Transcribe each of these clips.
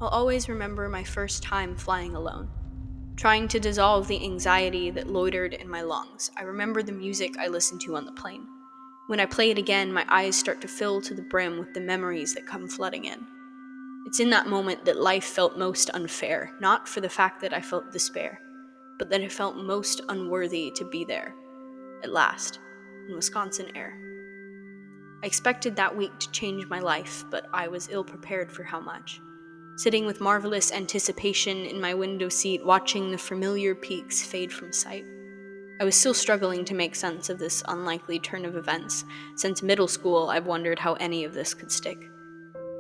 I'll always remember my first time flying alone, trying to dissolve the anxiety that loitered in my lungs. I remember the music I listened to on the plane. When I play it again, my eyes start to fill to the brim with the memories that come flooding in. It's in that moment that life felt most unfair, not for the fact that I felt despair, but that I felt most unworthy to be there, at last, in Wisconsin air. I expected that week to change my life, but I was ill prepared for how much. Sitting with marvelous anticipation in my window seat, watching the familiar peaks fade from sight. I was still struggling to make sense of this unlikely turn of events. Since middle school, I've wondered how any of this could stick.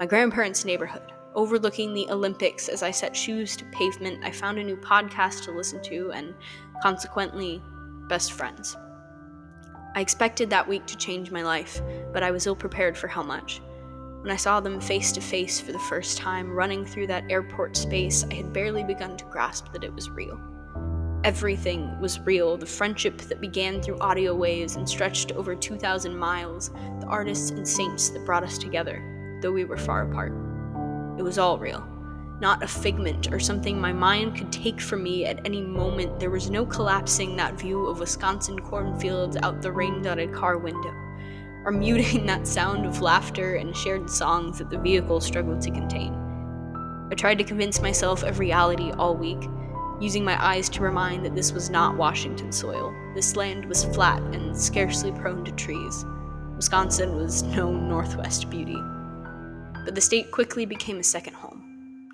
My grandparents' neighborhood, overlooking the Olympics as I set shoes to pavement, I found a new podcast to listen to and, consequently, best friends. I expected that week to change my life, but I was ill prepared for how much. When I saw them face to face for the first time, running through that airport space, I had barely begun to grasp that it was real. Everything was real. The friendship that began through audio waves and stretched over 2,000 miles, the artists and saints that brought us together, though we were far apart. It was all real. Not a figment or something my mind could take from me at any moment. There was no collapsing that view of Wisconsin cornfields out the rain-dotted car window, or muting that sound of laughter and shared songs that the vehicle struggled to contain. I tried to convince myself of reality all week, using my eyes to remind that this was not Washington soil. This land was flat and scarcely prone to trees. Wisconsin was no Northwest beauty. But the state quickly became a second home,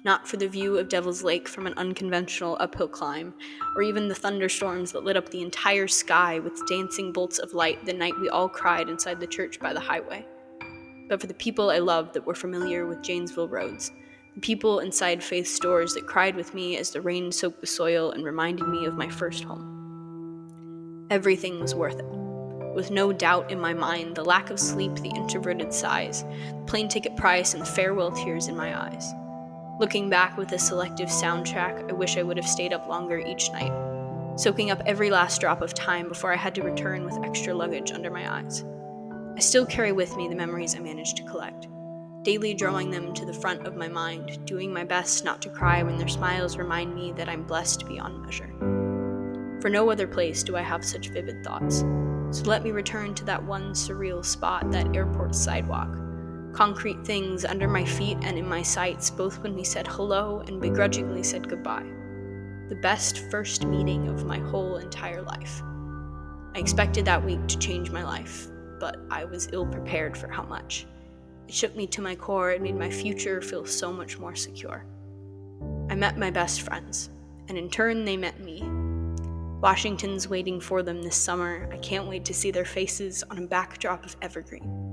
not for the view of Devil's Lake from an unconventional uphill climb, or even the thunderstorms that lit up the entire sky with dancing bolts of light the night we all cried inside the church by the highway, but for the people I loved that were familiar with Janesville roads, the people inside Faith's stores that cried with me as the rain soaked the soil and reminded me of my first home. Everything was worth it. With no doubt in my mind, the lack of sleep, the introverted sighs, the plane ticket price, and the farewell tears in my eyes. Looking back with a selective soundtrack, I wish I would have stayed up longer each night, soaking up every last drop of time before I had to return with extra luggage under my eyes. I still carry with me the memories I managed to collect, daily drawing them to the front of my mind, doing my best not to cry when their smiles remind me that I'm blessed beyond measure. For no other place do I have such vivid thoughts. So let me return to that one surreal spot, that airport sidewalk. Concrete things under my feet and in my sights, both when we said hello and begrudgingly said goodbye. The best first meeting of my whole entire life. I expected that week to change my life, but I was ill prepared for how much. It shook me to my core and made my future feel so much more secure. I met my best friends, and in turn they met me. Washington's waiting for them this summer. I can't wait to see their faces on a backdrop of evergreen.